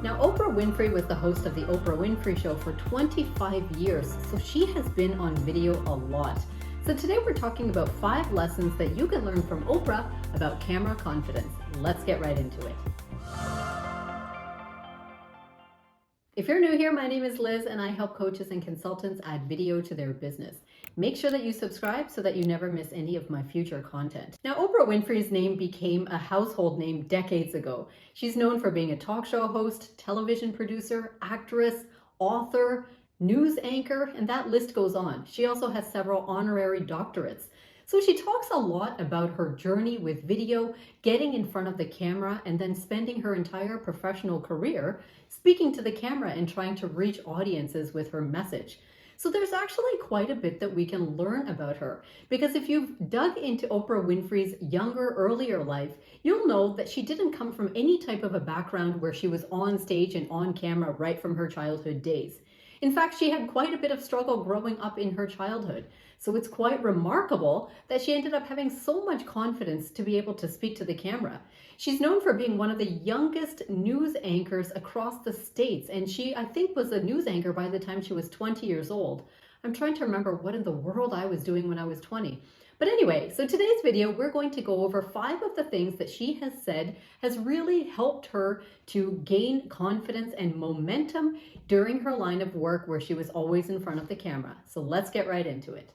Now, Oprah Winfrey was the host of the Oprah Winfrey Show for 25 years, so she has been on video a lot. So today we're talking about 5 lessons that you can learn from Oprah about camera confidence. Let's get right into it. If you're new here, my name is Liz and I help coaches and consultants add video to their business. Make sure that you subscribe so that you never miss any of my future content. Now, Oprah Winfrey's name became a household name decades ago. She's known for being a talk show host, television producer, actress, author, news anchor, and that list goes on. She also has several honorary doctorates. So she talks a lot about her journey with video, getting in front of the camera, and then spending her entire professional career speaking to the camera and trying to reach audiences with her message. So there's actually quite a bit that we can learn about her, because if you've dug into Oprah Winfrey's younger, earlier life, you'll know that she didn't come from any type of a background where she was on stage and on camera right from her childhood days. In fact, she had quite a bit of struggle growing up in her childhood. So it's quite remarkable that she ended up having so much confidence to be able to speak to the camera. She's known for being one of the youngest news anchors across the states. And she, I think, was a news anchor by the time she was 20 years old. I'm trying to remember what in the world I was doing when I was 20. But anyway, so today's video, we're going to go over 5 of the things that she has said has really helped her to gain confidence and momentum during her line of work where she was always in front of the camera. So let's get right into it.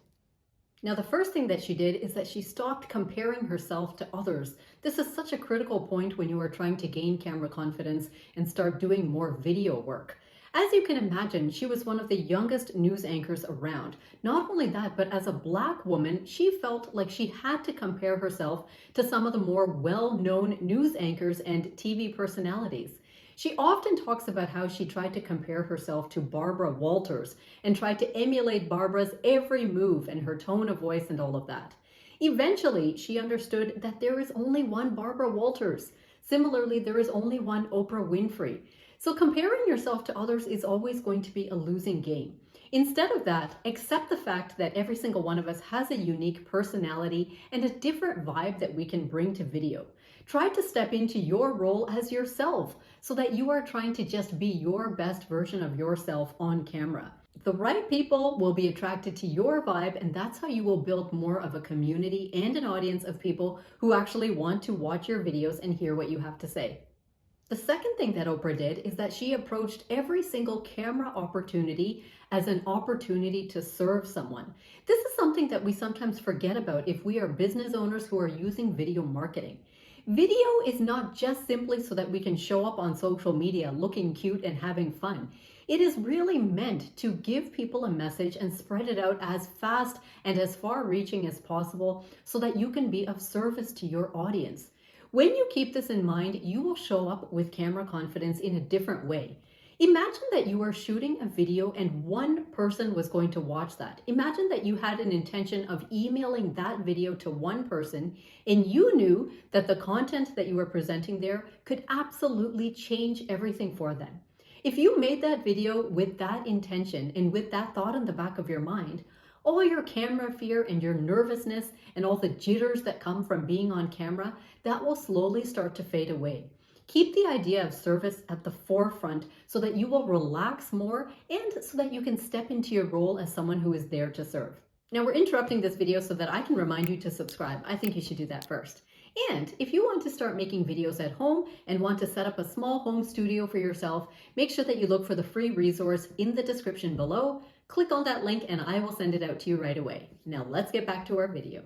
Now, the first thing that she did is that she stopped comparing herself to others. This is such a critical point when you are trying to gain camera confidence and start doing more video work. As you can imagine, she was one of the youngest news anchors around. Not only that, but as a Black woman, she felt like she had to compare herself to some of the more well-known news anchors and TV personalities. She often talks about how she tried to compare herself to Barbara Walters and tried to emulate Barbara's every move and her tone of voice and all of that. Eventually, she understood that there is only one Barbara Walters. Similarly, there is only one Oprah Winfrey. So comparing yourself to others is always going to be a losing game. Instead of that, accept the fact that every single one of us has a unique personality and a different vibe that we can bring to video. Try to step into your role as yourself so that you are trying to just be your best version of yourself on camera. The right people will be attracted to your vibe, and that's how you will build more of a community and an audience of people who actually want to watch your videos and hear what you have to say. The second thing that Oprah did is that she approached every single camera opportunity as an opportunity to serve someone. This is something that we sometimes forget about if we are business owners who are using video marketing. Video is not just simply so that we can show up on social media looking cute and having fun. It is really meant to give people a message and spread it out as fast and as far-reaching as possible so that you can be of service to your audience. When you keep this in mind, you will show up with camera confidence in a different way. Imagine that you are shooting a video and one person was going to watch that. Imagine that you had an intention of emailing that video to one person and you knew that the content that you were presenting there could absolutely change everything for them. If you made that video with that intention and with that thought in the back of your mind, all your camera fear and your nervousness and all the jitters that come from being on camera, that will slowly start to fade away. Keep the idea of service at the forefront so that you will relax more and so that you can step into your role as someone who is there to serve. Now, we're interrupting this video so that I can remind you to subscribe. I think you should do that first. And if you want to start making videos at home and want to set up a small home studio for yourself, make sure that you look for the free resource in the description below. Click on that link and I will send it out to you right away. Now let's get back to our video.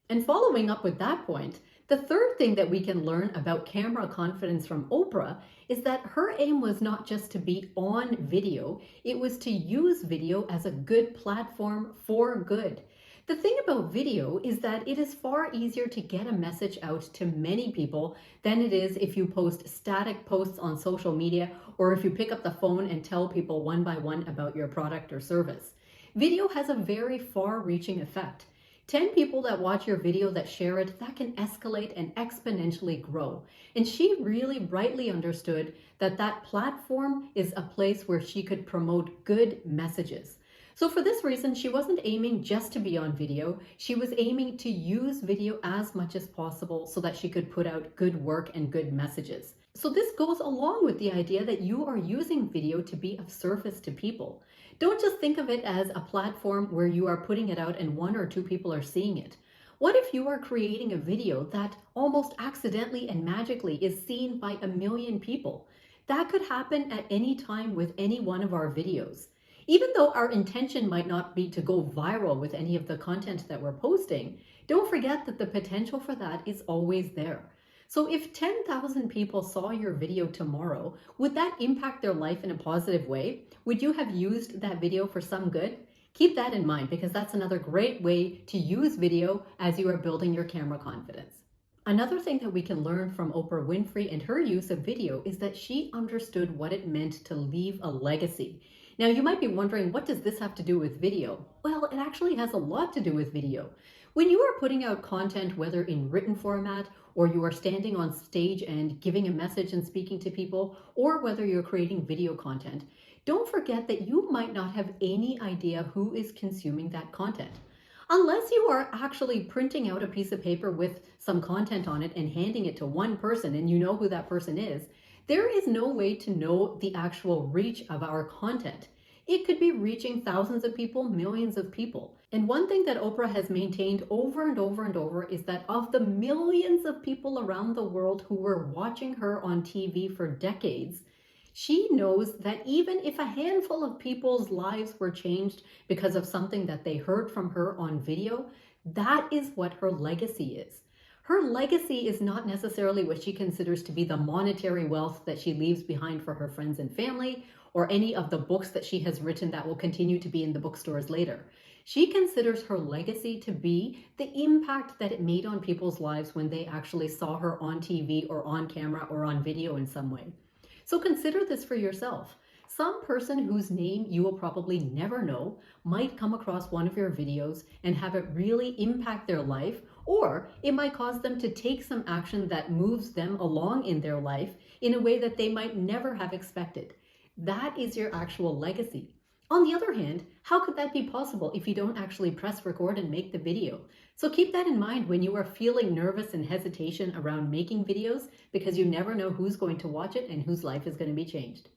And following up with that point, the third thing that we can learn about camera confidence from Oprah is that her aim was not just to be on video, it was to use video as a good platform for good. The thing about video is that it is far easier to get a message out to many people than it is if you post static posts on social media or if you pick up the phone and tell people one by one about your product or service. Video has a very far-reaching effect. 10 people that watch your video that share it, that can escalate and exponentially grow. And she really rightly understood that that platform is a place where she could promote good messages. So for this reason, she wasn't aiming just to be on video. She was aiming to use video as much as possible so that she could put out good work and good messages. So this goes along with the idea that you are using video to be of service to people. Don't just think of it as a platform where you are putting it out and one or two people are seeing it. What if you are creating a video that almost accidentally and magically is seen by a million people? That could happen at any time with any one of our videos. Even though our intention might not be to go viral with any of the content that we're posting, don't forget that the potential for that is always there. So if 10,000 people saw your video tomorrow, would that impact their life in a positive way? Would you have used that video for some good? Keep that in mind, because that's another great way to use video as you are building your camera confidence. Another thing that we can learn from Oprah Winfrey and her use of video is that she understood what it meant to leave a legacy. Now you might be wondering, what does this have to do with video? Well, it actually has a lot to do with video. When you are putting out content, whether in written format, or you are standing on stage and giving a message and speaking to people, or whether you're creating video content, don't forget that you might not have any idea who is consuming that content. Unless you are actually printing out a piece of paper with some content on it and handing it to one person and you know who that person is, there is no way to know the actual reach of our content. It could be reaching thousands of people, millions of people. And one thing that Oprah has maintained over and over and over is that of the millions of people around the world who were watching her on TV for decades, she knows that even if a handful of people's lives were changed because of something that they heard from her on video, that is what her legacy is. Her legacy is not necessarily what she considers to be the monetary wealth that she leaves behind for her friends and family, or any of the books that she has written that will continue to be in the bookstores later. She considers her legacy to be the impact that it made on people's lives when they actually saw her on TV or on camera or on video in some way. So consider this for yourself. Some person whose name you will probably never know might come across one of your videos and have it really impact their life, or it might cause them to take some action that moves them along in their life in a way that they might never have expected. That is your actual legacy. On the other hand, how could that be possible if you don't actually press record and make the video? So keep that in mind when you are feeling nervous and hesitation around making videos, because you never know who's going to watch it and whose life is going to be changed.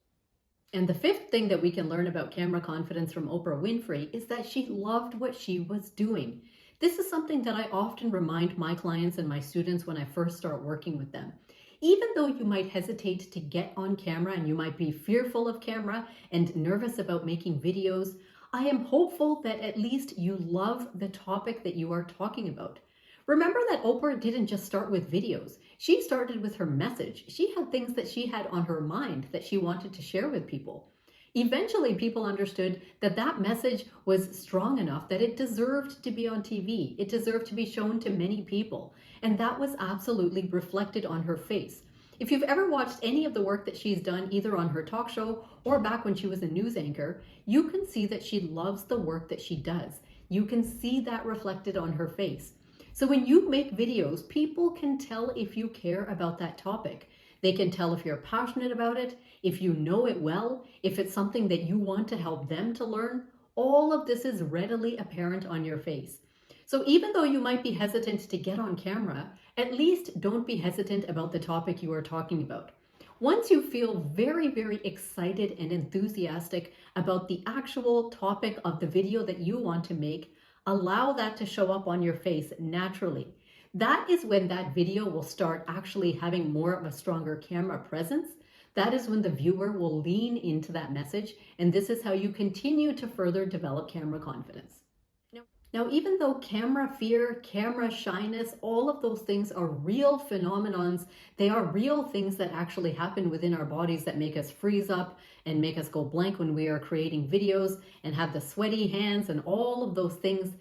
And the fifth thing that we can learn about camera confidence from Oprah Winfrey is that she loved what she was doing. This is something that I often remind my clients and my students when I first start working with them. Even though you might hesitate to get on camera and you might be fearful of camera and nervous about making videos, I am hopeful that at least you love the topic that you are talking about. Remember that Oprah didn't just start with videos. She started with her message. She had things that she had on her mind that she wanted to share with people. Eventually, people understood that that message was strong enough that it deserved to be on TV. It deserved to be shown to many people. And that was absolutely reflected on her face. If you've ever watched any of the work that she's done, either on her talk show or back when she was a news anchor, you can see that she loves the work that she does. You can see that reflected on her face. So when you make videos, people can tell if you care about that topic. They can tell if you're passionate about it, if you know it well, if it's something that you want to help them to learn. All of this is readily apparent on your face. So even though you might be hesitant to get on camera, at least don't be hesitant about the topic you are talking about. Once you feel very, very excited and enthusiastic about the actual topic of the video that you want to make, allow that to show up on your face naturally. That is when that video will start actually having more of a stronger camera presence. That is when the viewer will lean into that message, and this is how you continue to further develop camera confidence. Now, even though camera fear, camera shyness, all of those things are real phenomenons, they are real things that actually happen within our bodies that make us freeze up and make us go blank when we are creating videos and have the sweaty hands and all of those things.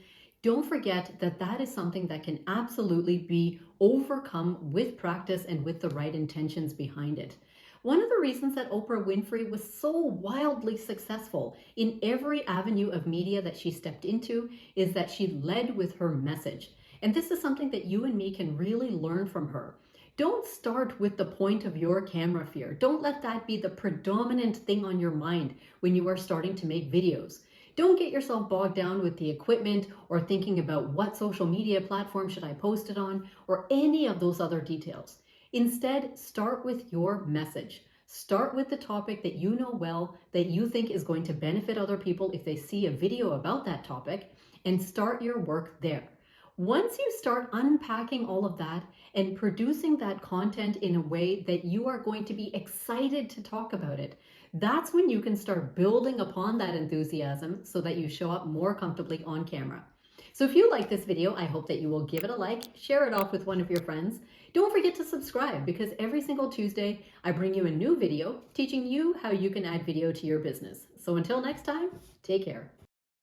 Don't forget that that is something that can absolutely be overcome with practice and with the right intentions behind it. One of the reasons that Oprah Winfrey was so wildly successful in every avenue of media that she stepped into is that she led with her message. And this is something that you and me can really learn from her. Don't start with the point of your camera fear. Don't let that be the predominant thing on your mind when you are starting to make videos. Don't get yourself bogged down with the equipment or thinking about what social media platform should I post it on or any of those other details. Instead, start with your message. Start with the topic that you know well, that you think is going to benefit other people if they see a video about that topic, and start your work there. Once you start unpacking all of that and producing that content in a way that you are going to be excited to talk about it, that's when you can start building upon that enthusiasm so that you show up more comfortably on camera. So if you like this video, I hope that you will give it a like, share it off with one of your friends. Don't forget to subscribe, because every single Tuesday I bring you a new video teaching you how you can add video to your business. So until next time, take care.